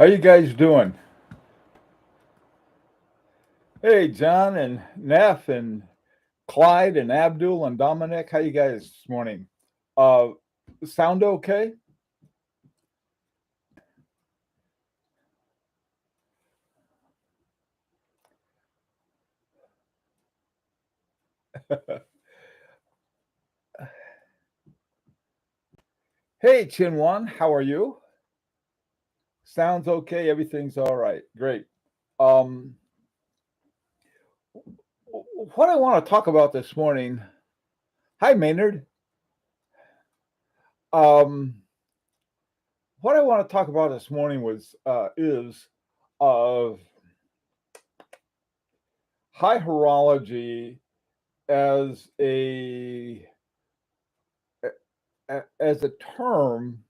How you guys doing? Hey, John and Neff and Clyde and Abdul and Dominic. How you guys this morning? Uh, sound okay? Hey, Chinwan, how are you? Sounds okay. Everything's all right. Great. Um, what I want to talk about this morning. Hi, Maynard. Um, what I want to talk about this morning was is uh, high horology as as a term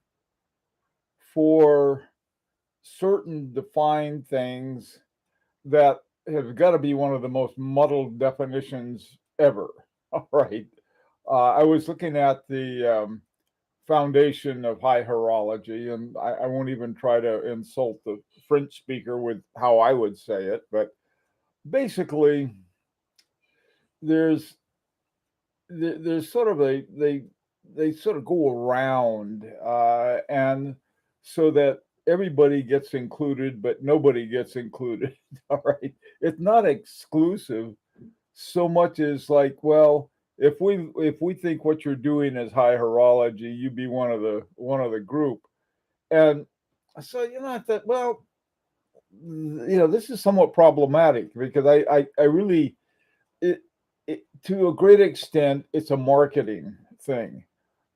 for certain defined things that have got to be one of the most muddled definitions ever. All right. I was looking at the foundation of high horology, and I won't even try to insult the French speaker with how I would say it, but basically, there's there's sort of they sort of go around and so that everybody gets included but nobody gets included. All right, it's not exclusive so much as like, well, if we think what you're doing is high horology, you be one of the group. And so I thought, well, this is somewhat problematic because I really it, to a great extent, it's a marketing thing.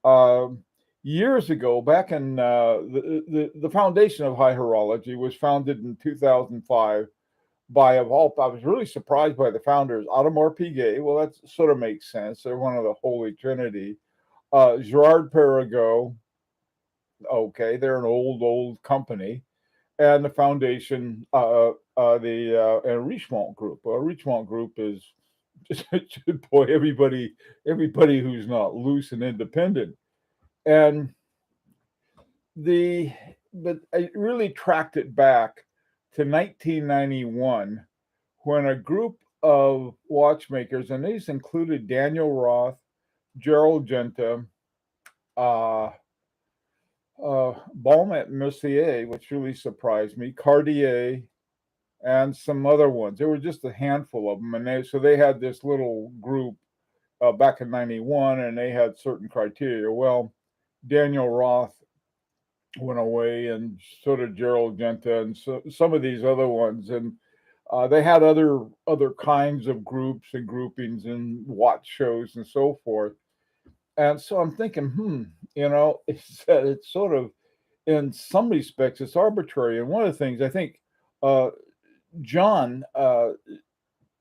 Um, Years ago, back in the foundation of high horology was founded in 2005 by of all. I was really surprised by the founders, Audemars Piguet. Well, that sort of makes sense. They're one of the Holy Trinity. Girard-Perregaux. Okay, they're an old company, and the foundation, the and Richemont Group. Richemont Group is just boy, everybody who's not loose and independent. And the but I really tracked it back to 1991 when a group of watchmakers, and these included Daniel Roth, Gerald Genta, uh, Baume Mercier, which really surprised me, Cartier, and some other ones. There were just a handful of them, and they had this little group back in '91, and they had certain criteria. Well, Daniel Roth went away, and so did Gerald Genta, and so some of these other ones, and they had other kinds of groups and groupings and watch shows and so forth. And so I'm thinking, it's sort of in some respects it's arbitrary. And one of the things I think uh, John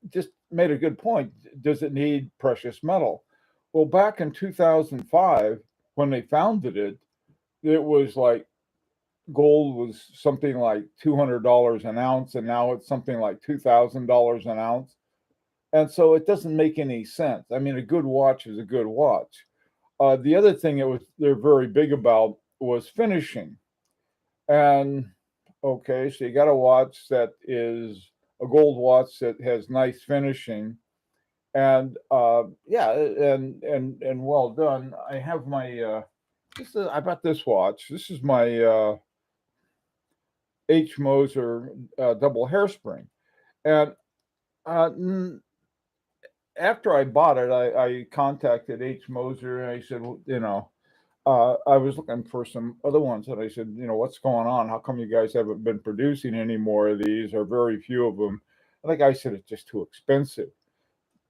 just made a good point. Does it need precious metal? Well, back in 2005, when they founded it, it was like gold was something like $200 an ounce, and now it's something like $2,000 an ounce. And so it doesn't make any sense. I mean, a good watch is a good watch. The other thing they're very big about was finishing. And okay, so you got a watch that is a gold watch that has nice finishing, and yeah, and well done. I have my I bought this watch. This is my H Moser double hairspring, and uh, after I bought it, I contacted H Moser and I said, well, I was looking for some other ones, and I said, what's going on? How come you guys haven't been producing any more of these, or very few of them? And the guy said it's just too expensive.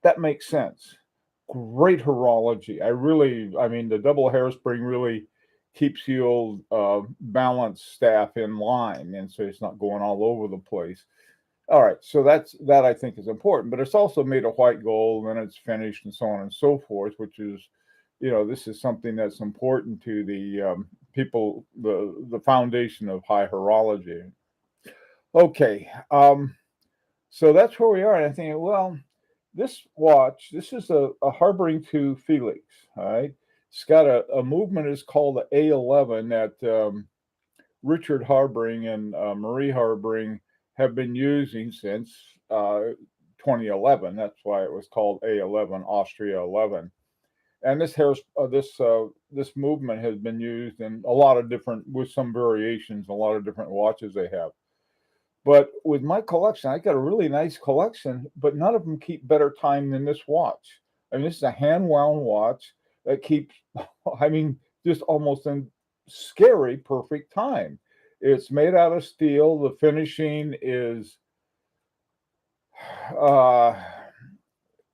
That makes sense. Great horology. I mean, the double hairspring really keeps your balance staff in line, and so it's not going all over the place. All right, so that I think is important, but it's also made of white gold and it's finished and so on and so forth, which is, this is something that's important to the people, the foundation of high horology. Okay, so that's where we are, and I think, well, this watch, this is a harboring to Felix. All right, it's got a movement is called the A11 that Richard Harbring and Marie Harbring have been using since 2011. That's why it was called A11, Austria 11. And this movement has been used in a lot of different, with some variations, a lot of different watches they have. But with my collection, I got a really nice collection, but none of them keep better time than this watch. I mean, this is a hand wound watch that keeps, I mean, just almost in scary perfect time. It's made out of steel. The finishing is uh,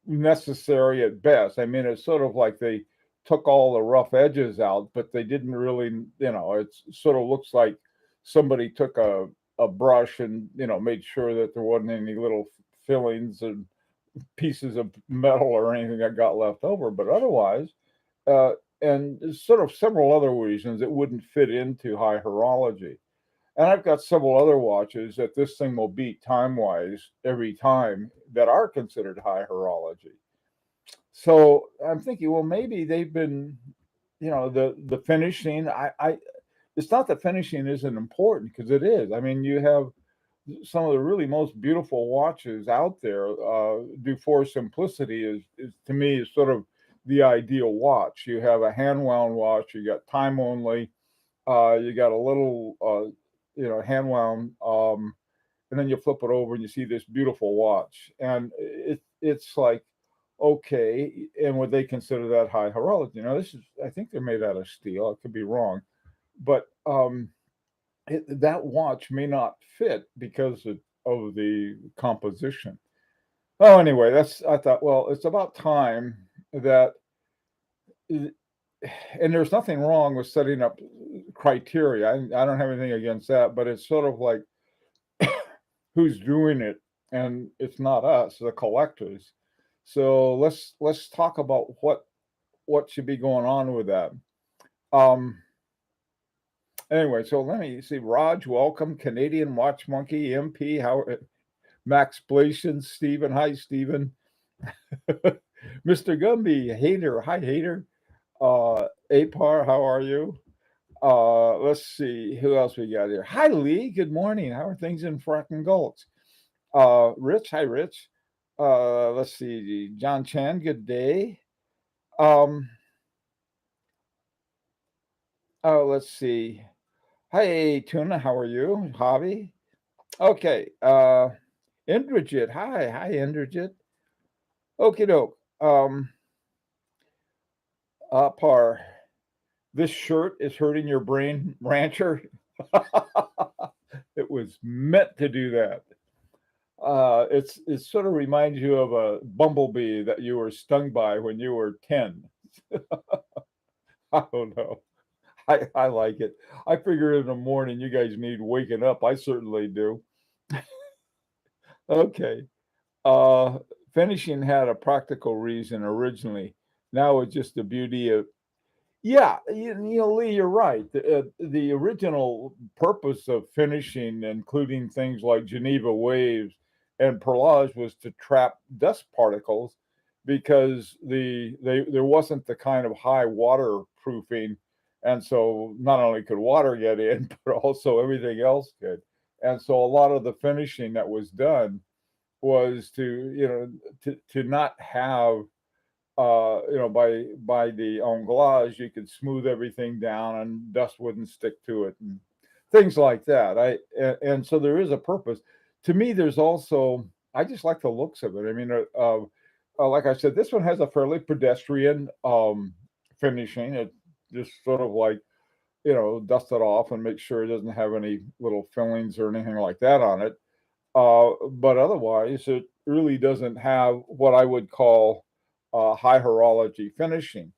necessary at best. I mean, it's sort of like they took all the rough edges out, but they didn't really, it sort of looks like somebody took a brush and, made sure that there wasn't any little fillings and pieces of metal or anything that got left over. But otherwise, uh, and there's sort of several other reasons it wouldn't fit into high horology. And I've got several other watches that this thing will beat time wise every time that are considered high horology. So I'm thinking, well, maybe they've been, the finishing. I It's not that finishing isn't important, because it is. I mean, you have some of the really most beautiful watches out there. Dufour Simplicity is to me is sort of the ideal watch. You have a hand wound watch. You got time only. You got a little, hand wound, and then you flip it over and you see this beautiful watch, and it's like, okay, and would they consider that high horology? This is, I think they're made out of steel. I could be wrong, but that watch may not fit because of the composition. Oh, anyway, I thought, well, it's about time that, and there's nothing wrong with setting up criteria. I don't have anything against that, but it's sort of like, who's doing it, and it's not us, the collectors. So let's talk about what should be going on with that. Um, anyway, so let me see. Raj, welcome. Canadian Watch Monkey, MP, how Max Blation, Stephen. Hi, Stephen. Mr. Gumby, Hater. Hi, Hater. Apar, how are you? Let's see who else we got here. Hi, Lee. Good morning. How are things in Fracking Gulch? Rich. Hi, Rich. Let's see. John Chan. Good day. Um. Oh, let's see. Hi, Tuna. How are you? Hobby. Okay. Indrajit. Hi, Indrajit. Okie doke. Par. This shirt is hurting your brain, Rancher. It was meant to do that. It sort of reminds you of a bumblebee that you were stung by when you were 10. I don't know. I like it. I figure in the morning you guys need waking up. I certainly do. Okay. Uh, Finishing had a practical reason originally. Now it's just the beauty of. Yeah, Lee, you're right. The original purpose of finishing, including things like Geneva waves and perlage, was to trap dust particles, because there wasn't the kind of high waterproofing, and so not only could water get in, but also everything else could. And so a lot of the finishing that was done was to not have, by the englage, you could smooth everything down and dust wouldn't stick to it and things like that. And so there is a purpose. To me, there's also, I just like the looks of it. I mean, like I said, this one has a fairly pedestrian finishing. It just sort of like, dust it off and make sure it doesn't have any little fillings or anything like that on it. But otherwise, it really doesn't have what I would call high horology finishing.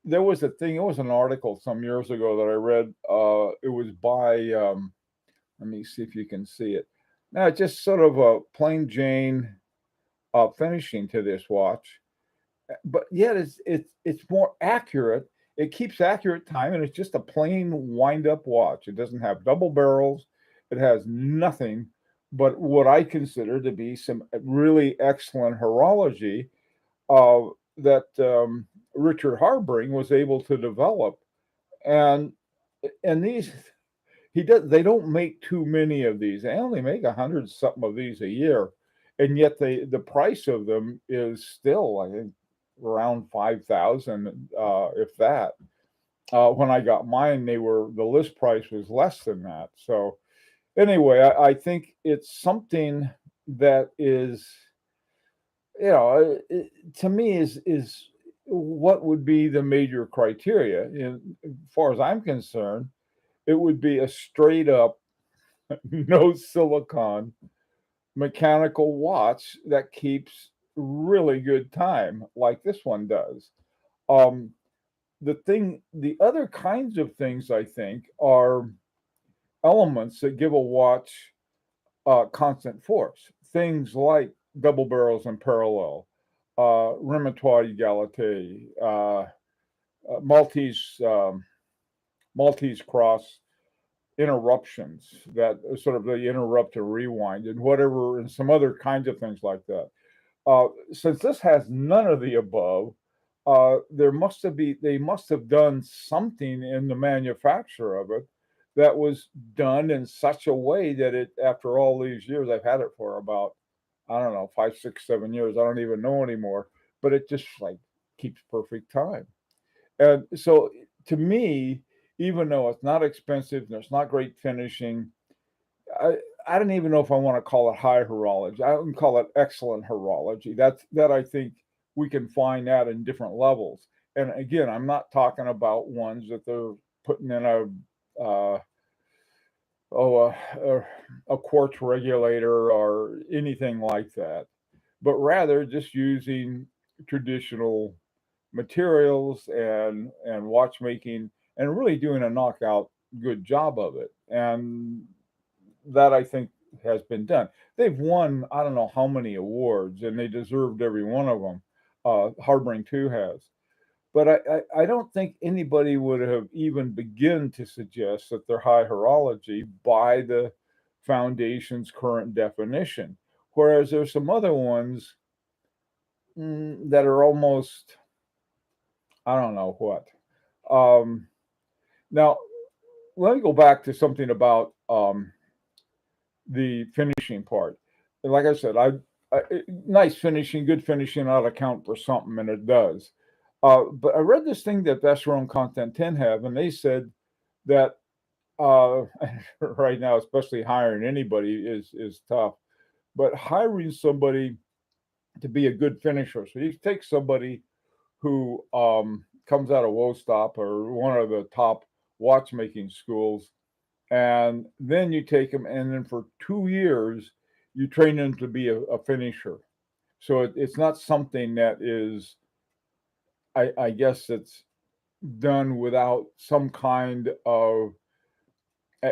There was it was an article some years ago that I read. It was by, let me see if you can see it. Now, just sort of a plain Jane finishing to this watch, but yet it's more accurate. It keeps accurate time, and it's just a plain wind up watch. It doesn't have double barrels. It has nothing but what I consider to be some really excellent horology uh, that Richard Harbring was able to develop. And these, They don't make too many of these. They only make 100 something of these a year, and yet the price of them is still, I think, around 5,000, if that. When I got mine, the list price was less than that. So anyway, I think it's something that is, to me, is what would be the major criteria. And as far as I'm concerned, it would be a straight up no silicon mechanical watch that keeps really good time, like this one does. Um, the other kinds of things I think are elements that give a watch constant force. Things like double barrels in parallel, remontoire égalité, Maltese Maltese cross interruptions that sort of they interrupt and rewind and whatever, and some other kinds of things like that. Since this has none of the above, they must have done something in the manufacture of it that was done in such a way that it, after all these years, I've had it for about, I don't know, 5, 6, 7 years. I don't even know anymore, but it just like keeps perfect time. And so to me, even though it's not expensive and it's not great finishing, I I don't even know if I want to call it high horology. I would call it excellent horology. That I think we can find that in different levels. And again, I'm not talking about ones that they're putting in uh, oh a quartz regulator or anything like that, but rather just using traditional materials and watchmaking and really doing a knockout good job of it. And that I think has been done. They've won I don't know how many awards, and they deserved every one of them. Harboring Two has, but I don't think anybody would have even begun to suggest that they're high horology by the foundation's current definition. Whereas there's some other ones that are almost I don't know what. Um, Now let me go back to something about the finishing part. Like I said, nice finishing, good finishing ought to count for something, and it does. But I read this thing that Vacheron Content 10 have, and they said that uh, right now, especially hiring anybody is tough. But hiring somebody to be a good finisher, so you take somebody who comes out of Wostop or one of the top watchmaking schools, and then you take them, and then for 2 years you train them to be a finisher. So it's not something that is, I guess, it's done without some kind of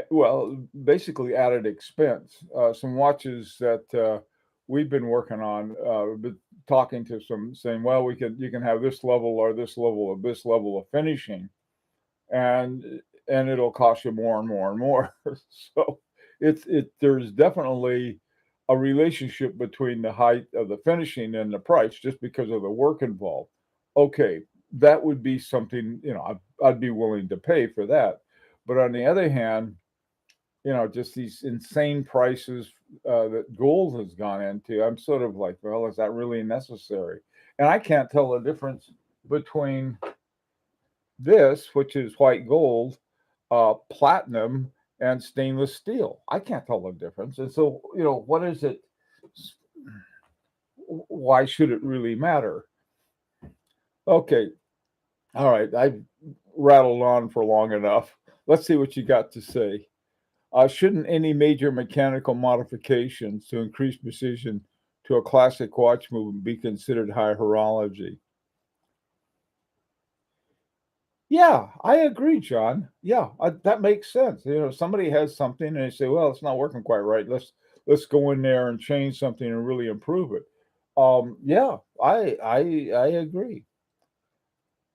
well, basically added expense. Some watches that we've been working on, been talking to some, saying, well, you can have this level or this level of finishing, and it'll cost you more and more and more. So there's definitely a relationship between the height of the finishing and the price just because of the work involved. Okay, that would be something, I'd be willing to pay for that. But on the other hand, just these insane prices that gold has gone into, I'm sort of like, well, is that really necessary? And I can't tell the difference between this, which is white gold, platinum, and stainless steel. I can't tell the difference. And so, what is it? Why should it really matter? Okay. All right. I've rattled on for long enough. Let's see what you got to say. Shouldn't any major mechanical modifications to increase precision to a classic watch movement be considered high horology? Yeah, I agree, John. Yeah, that makes sense. Somebody has something and they say, "Well, it's not working quite right. Let's go in there and change something and really improve it." Yeah, I agree.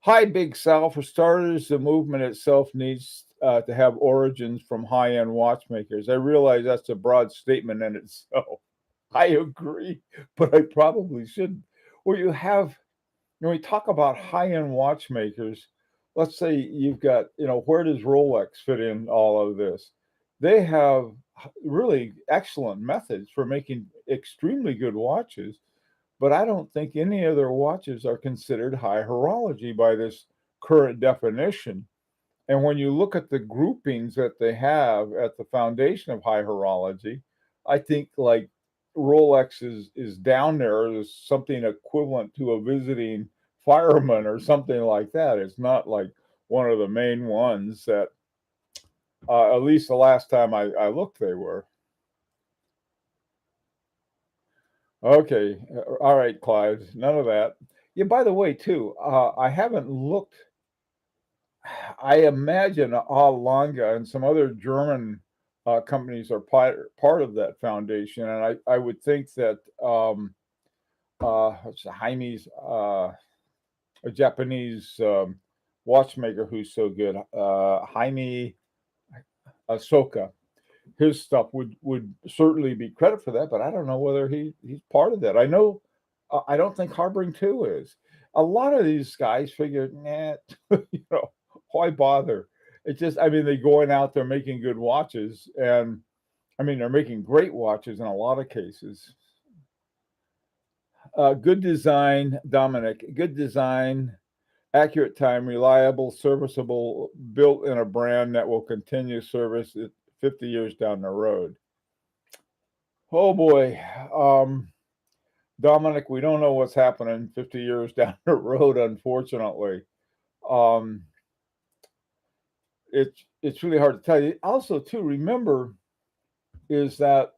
Hi, Big Sal. For starters, the movement itself needs to have origins from high-end watchmakers. I realize that's a broad statement in itself. I agree, but I probably shouldn't. Well, when we talk about high-end watchmakers, let's say you've got, where does Rolex fit in all of this? They have really excellent methods for making extremely good watches, but I don't think any of their watches are considered high horology by this current definition. And when you look at the groupings that they have at the foundation of high horology, I think like Rolex is down there as something equivalent to a visiting fireman or something like that. It's not like one of the main ones that, at least the last time I looked, they were. Okay, all right, Clive, none of that. Yeah, by the way, too, I haven't looked. I imagine Alanga and some other German companies are part of that foundation, and I would think that what's the Jaime's a Japanese watchmaker who's so good, Jaime Ahsoka. His stuff would certainly be credit for that, but I don't know whether he's part of that. I know I don't think Harboring Two is. A lot of these guys figure, nah, why bother? It's just, I mean, they're going out there making good watches, and I mean, they're making great watches in a lot of cases. Good design, Dominic. Good design, accurate time, reliable, serviceable, built in a brand that will continue service 50 years down the road. Oh boy, Dominic, we don't know what's happening 50 years down the road, unfortunately. Um, it's really hard to tell you. Also, too, remember is that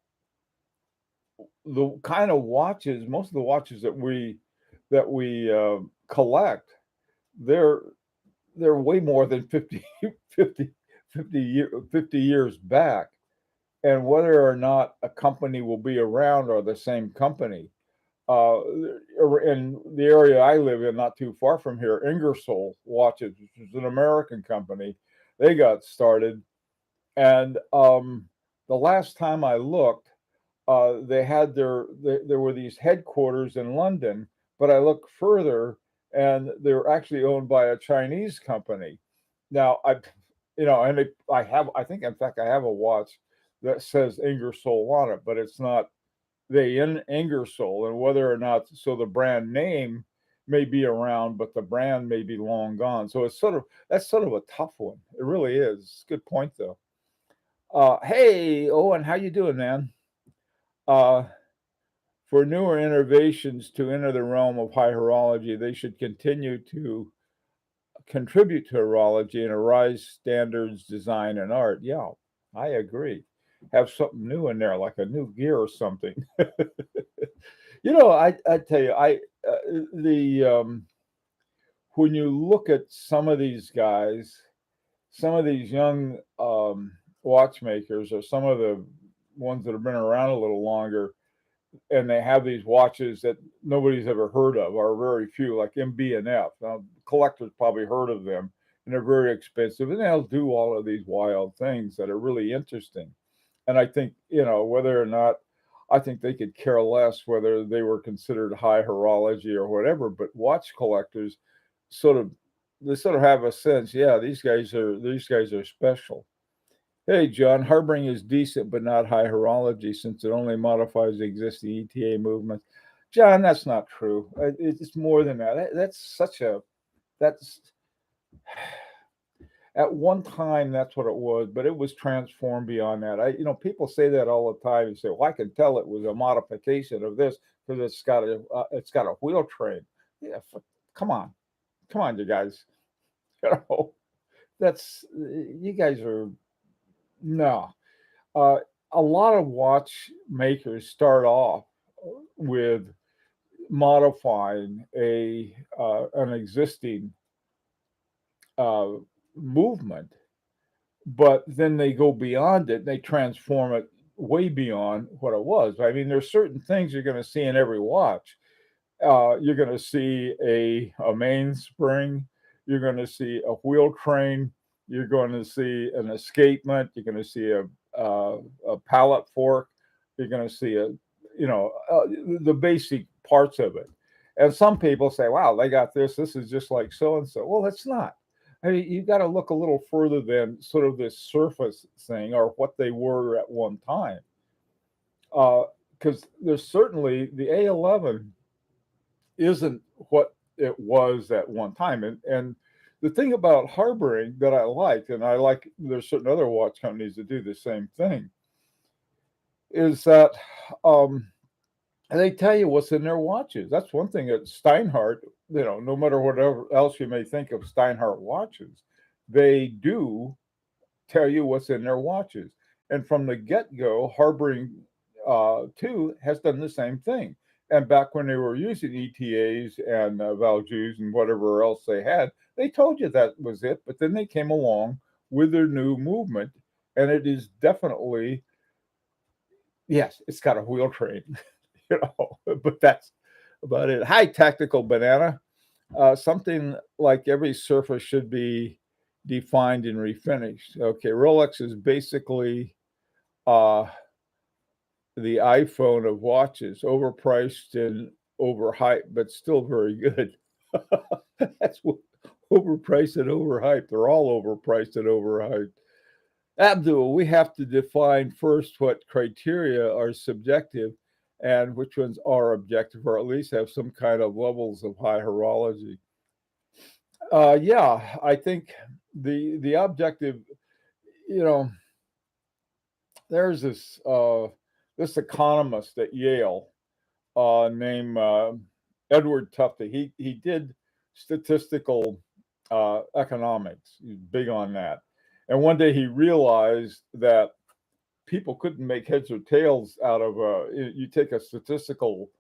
the kind of watches, most of the watches that we collect, they're they're way more than 50 years back, and whether or not a company will be around or the same company. Uh, in the area I live in, not too far from here, Ingersoll Watches, which is an American company, they got started, and the last time I looked, they had there were these headquarters in London, but I looked further, and they were actually owned by a Chinese company. Now and I think in fact I have a watch that says Ingersoll on it, but it's not they in Ingersoll, and whether or not so the brand name may be around, but the brand may be long gone. So that's sort of a tough one. It really is. Good point though. Hey, Owen, how you doing, man? Uh, for newer innovations to enter the realm of high horology, they should continue to contribute to horology and arise standards, design, and art. Yeah, I agree. Have something new in there, like a new gear or something. I tell you, I the when you look at some of these guys, some of these young watchmakers, or some of the ones that have been around a little longer, and they have these watches that nobody's ever heard of, or very few, like MB&F. Now, collectors probably heard of them, and they're very expensive, and they'll do all of these wild things that are really interesting. And I think, whether or not, I think they could care less whether they were considered high horology or whatever, but watch collectors sort of they sort of have a sense, yeah, these guys are special. Hey, John, harboring is decent, but not high horology since it only modifies the existing ETA movements. John, that's not true. It's more than that. That's at one time that's what it was, but it was transformed beyond that. People say that all the time. You say, "Well, I can tell it was a modification of this because it's got a wheel train." Yeah, come on, you guys. You know, that's you guys are no. Uh, a lot of watchmakers start off with modifying a an existing uh, movement, but then they go beyond it. They transform it way beyond what it was. I mean, there's certain things you're going to see in every watch. You're going to see a mainspring. You're going to see a wheel train. You're going to see an escapement. You're going to see a pallet fork. You're going to see the basic parts of it. And some people say, "Wow, they got this. This is just like so and so." Well, it's not. I mean, you got to look a little further than sort of this surface thing or what they were at one time. Because there's certainly the A11 isn't what it was at one time. And the thing about harboring that I like, and I like, there's certain other watch companies that do the same thing, is that they tell you what's in their watches. That's one thing that Steinhardt, no matter whatever else you may think of Steinhardt watches, they do tell you what's in their watches. And from the get go, Harboring 2 has done the same thing. And back when they were using ETAs and Valjus and whatever else they had, they told you that was it. But then they came along with their new movement, and it is definitely, yes, it's got a wheel train, but that's about it. Hi, Tactical Banana. Something like every surface should be defined and refinished. Okay, Rolex is basically uh, the iPhone of watches, overpriced and overhyped, but still very good. That's what overpriced and overhyped. They're all overpriced and overhyped. Abdul, we have to define first what criteria are subjective and which ones are objective, or at least have some kind of levels of high horology. Yeah, I think the objective, you know, there's this economist at Yale named Edward Tufte. He did statistical economics. He's big on that. And one day he realized that people couldn't make heads or tails out of you take a statistical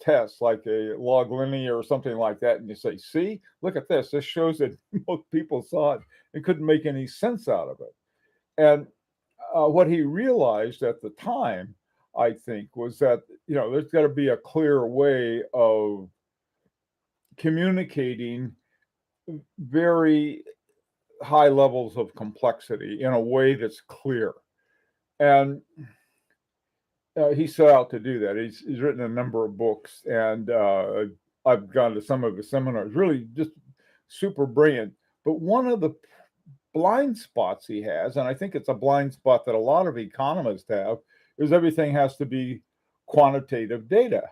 test like a log linear or something like that, and you say, see, look at this. This shows that most people saw it and couldn't make any sense out of it. And what he realized at the time, I think, was that, there's got to be a clear way of communicating very high levels of complexity in a way that's clear. And he set out to do that. He's written a number of books, and I've gone to some of his seminars. Really, just super brilliant. But one of the blind spots he has, and I think it's a blind spot that a lot of economists have, is everything has to be quantitative data.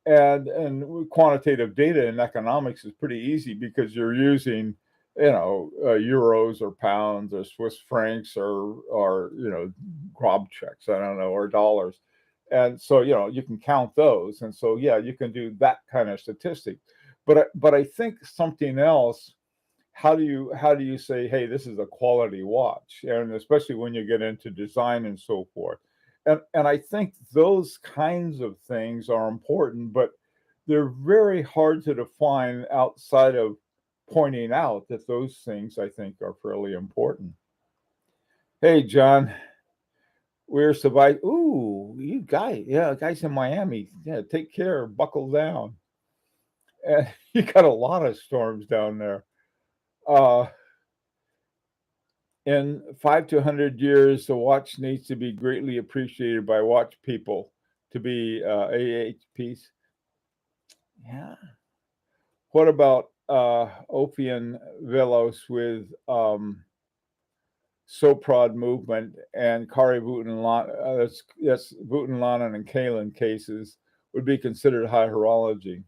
And quantitative data in economics is pretty easy because you're using, euros or pounds or Swiss francs or grob checks, I don't know, or dollars. And so, you can count those. And so, yeah, you can do that kind of statistic. But I think something else, how do you say, hey, this is a quality watch? And especially when you get into design and so forth. And I think those kinds of things are important, but they're very hard to define outside of pointing out that those things, I think, are fairly important. Hey, John, we're surviving. Ooh, you guys in Miami. Yeah, take care, buckle down. And you got a lot of storms down there. In 5 to 100 years, the watch needs to be greatly appreciated by watch people to be AHPs. Yeah. What about Ophion Velos with Soprod movement and Kari Vuitton, that's Vuitton and Kalin cases would be considered high horology.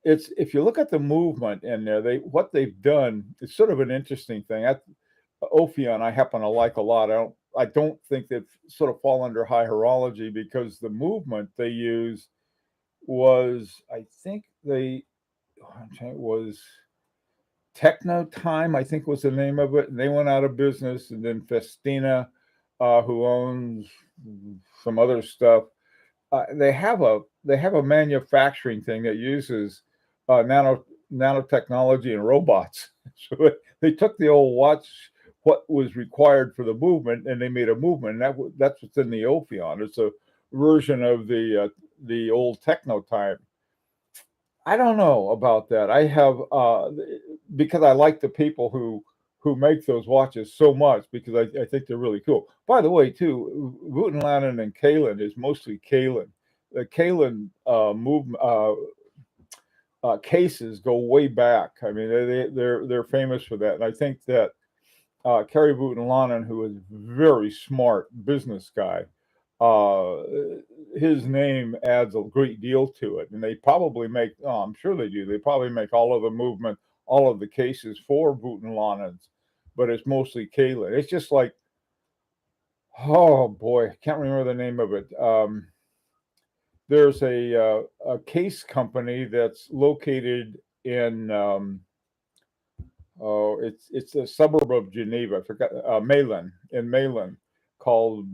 It's, if you look at the movement in there, what they've done, it's sort of an interesting thing. Ophion, I happen to like a lot. I don't think they've sort of fall under high horology because the movement they use was, I think it was Techno Time, I think was the name of it. And they went out of business. And then Festina, who owns some other stuff, they have a manufacturing thing that uses nanotechnology and robots. So they took the old watch, what was required for the movement, and they made a movement. And that's what's in the Ophion. It's a version of the old Techno Time. I don't know about that. I have because I like the people who make those watches so much, because I think they're really cool. By the way, too, Vuitton and Kalin is mostly Kalin. The Kalin movement, cases go way back. I mean, they're famous for that, and I think that Kerry Voutilanen, who is a very smart business guy, uh, his name adds a great deal to it. And they probably make, oh, I'm sure they do, they probably make all of the movement, all of the cases for Voutilanens, but it's mostly Kaelin. It's just like, oh boy, I can't remember the name of it. There's a case company that's located in, oh, it's a suburb of Geneva. I forgot, Malin, in Malin, called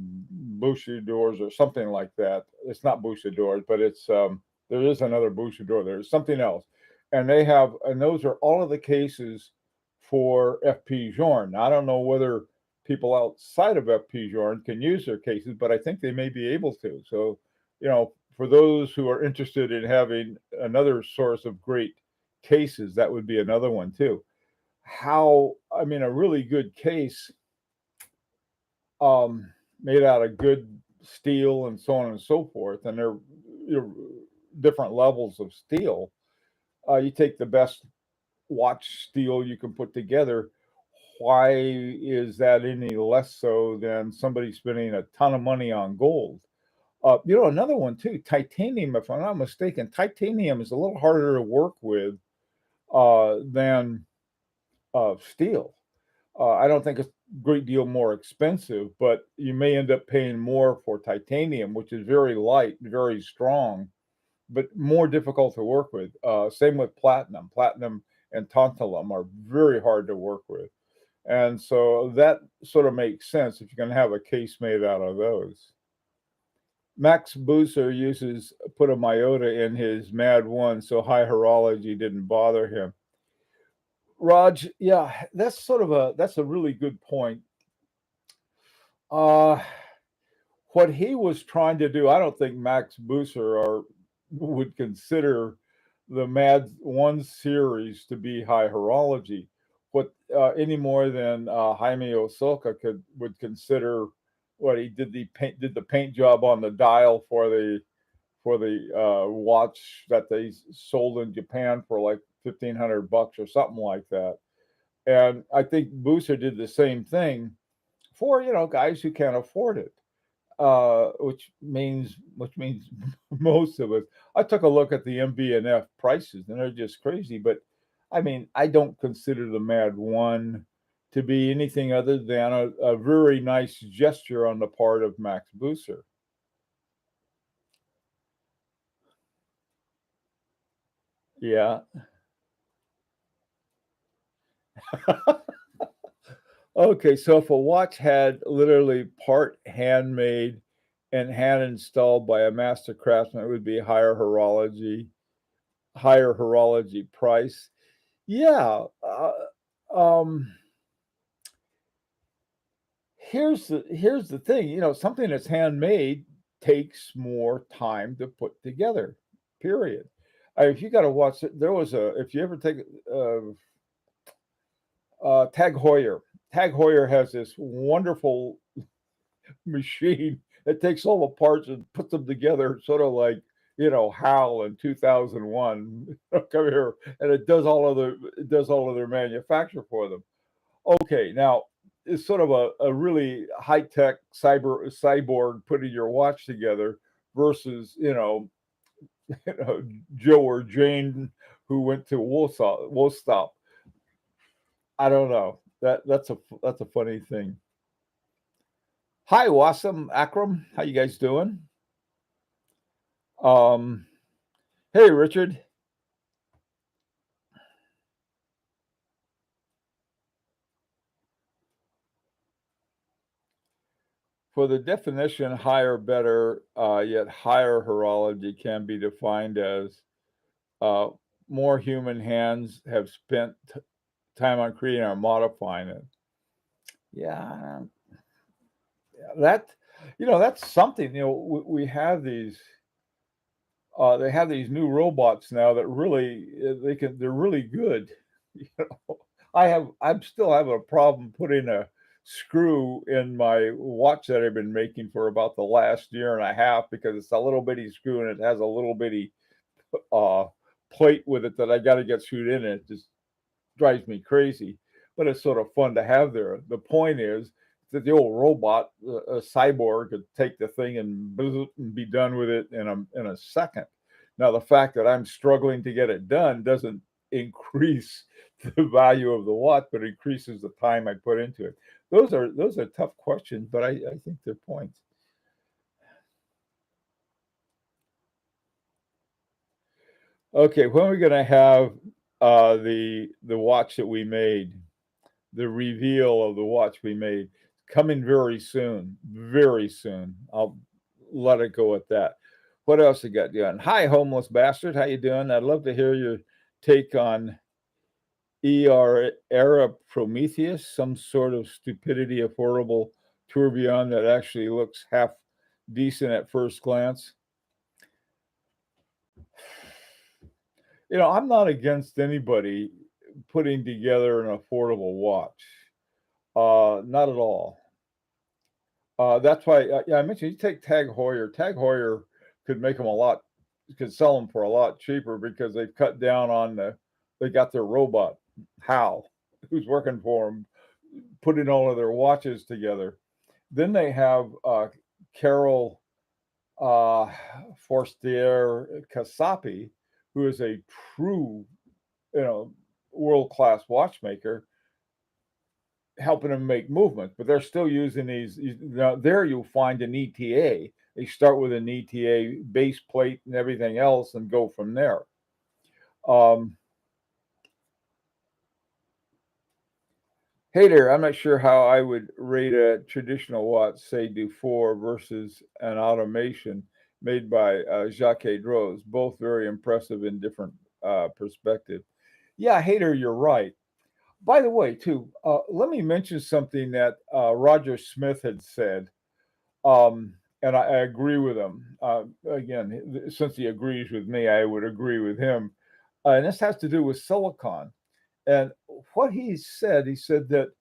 Bouchardeurs or something like that. It's not Bouchardeurs, but it's there is another Bouchardeur. There's something else, and they have, and those are all of the cases for FP Journe. I don't know whether people outside of FP Journe can use their cases, but I think they may be able to. So, for those who are interested in having another source of great cases, that would be another one too. How, I mean, a really good case, made out of good steel and so on and so forth, and they're, different levels of steel. You take the best watch steel you can put together. Why is that any less so than somebody spending a ton of money on gold? Another one too, titanium. If I'm not mistaken, titanium is a little harder to work with than steel. I don't think it's a great deal more expensive, but you may end up paying more for titanium, which is very light, very strong, but more difficult to work with. Same with platinum. Platinum and tantalum are very hard to work with. And so that sort of makes sense if you're going to have a case made out of those. Max Buser put a Myota in his Mad 1, so high horology didn't bother him. Raj, yeah, that's a really good point. Uh, what he was trying to do, I don't think Max Buser would consider the Mad 1 series to be high horology. What any more than Jaime Osoka would consider what he did did the paint job on the dial for the watch that they sold in Japan for like $1,500 or something like that. And I think Booster did the same thing for guys who can't afford it, which means most of us. I took a look at the MB&F prices, and they're just crazy. But I mean, I don't consider the Mad 1 to be anything other than a very nice gesture on the part of Max Booster. Yeah. Okay, so if a watch had literally part handmade and hand installed by a master craftsman, it would be higher horology price. Yeah. Um, here's the thing. Something that's handmade takes more time to put together. Period. If you got to watch it, if you ever take Tag Heuer. Tag Heuer has this wonderful machine that takes all the parts and puts them together, sort of like HAL in 2001. Come here, and it does all of their manufacture for them. Okay, now it's sort of a really high tech cyborg putting your watch together versus Joe or Jane who went to Woolstop. I don't know. That's a funny thing. Hi, Wasam Akram. How you guys doing? Um, hey, Richard. For the definition, higher, better, yet higher horology can be defined as uh, more human hands have spent time on creating or modifying it. Yeah, that that's something. We have these. They have these new robots now that really they're really good. You know, I'm still having a problem putting a screw in my watch that I've been making for about the last year and a half because it's a little bitty screw and it has a little bitty uh, plate with it that I got to get screwed in. It just drives me crazy, but it's sort of fun to have there. The point is that the old robot, a cyborg, could take the thing and be done with it in a second. Now, the fact that I'm struggling to get it done doesn't increase the value of the watch, but increases the time I put into it. Those are tough questions, but I think they're points. Okay, when are we going to have the watch that we made, the reveal of the watch we made, coming very soon, very soon. I'll let it go at that. What else you got doing? Hi, homeless bastard. How you doing? I'd love to hear your take on era Prometheus, some sort of stupidity affordable tourbillon that actually looks half decent at first glance. I'm not against anybody putting together an affordable watch. Not at all. That's why, yeah, I mentioned you take Tag Heuer. Tag Heuer could make them could sell them for a lot cheaper because they've cut down on they got their robot, Hal, who's working for them, putting all of their watches together. Then they have Carol Forstier Casapi, who is a true, world-class watchmaker, helping them make movements, but they're still using these. Now, there you'll find an ETA. They start with an ETA base plate and everything else and go from there. Hey there, I'm not sure how I would rate a traditional watch, say Dufour, versus an automation made by Jaeger-LeCoultre. Both very impressive in different perspective. Yeah, Hader, you're right. By the way, too, let me mention something that Roger Smith had said, and I agree with him. Again, since he agrees with me, I would agree with him. And this has to do with silicon. And what he said that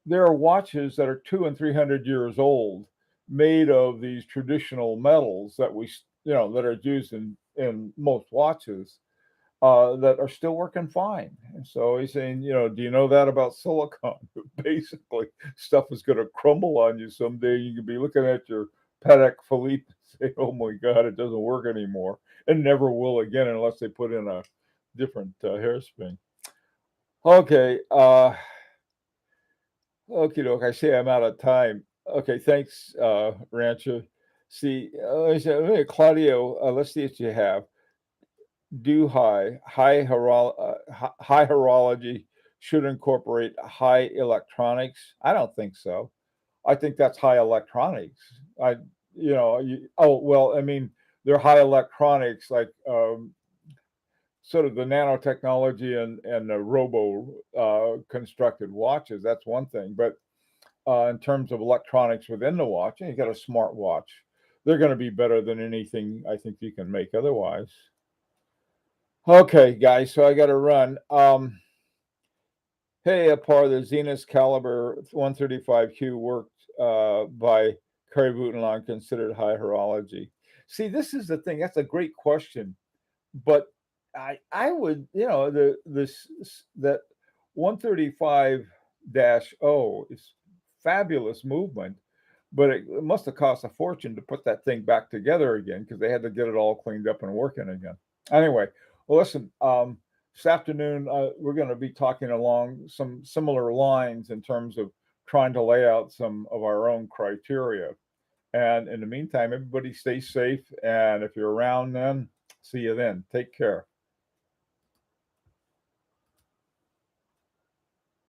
there are watches that are 200 and 300 years old, made of these traditional metals that that are used in most watches, that are still working fine. And so he's saying, do you know that about silicon? Basically, stuff is going to crumble on you someday. You could be looking at your Patek Philippe and say, oh my God, it doesn't work anymore. And never will again unless they put in a different hairspring. Okay. Okay, doke. I say I'm out of time. Okay, thanks, Rancho. See, Claudio, let's see what you have. High horology should incorporate high electronics. I don't think so. I think that's high electronics. Well, I mean, they're high electronics, like sort of the nanotechnology and the robo constructed watches. That's one thing. But in terms of electronics within the watch, you got a smart watch. They're going to be better than anything I think you can make otherwise. Okay, guys, so I got to run. Hey, a part of the Zenith Caliber 135Q worked by Curry Boutenland, considered high horology. See, this is the thing. That's a great question, but I would, that 135-0 is fabulous movement, but it must have cost a fortune to put that thing back together again because they had to get it all cleaned up and working again. Anyway, well, listen, this afternoon we're going to be talking along some similar lines in terms of trying to lay out some of our own criteria. And in the meantime, everybody stay safe. And if you're around then, see you then. Take care.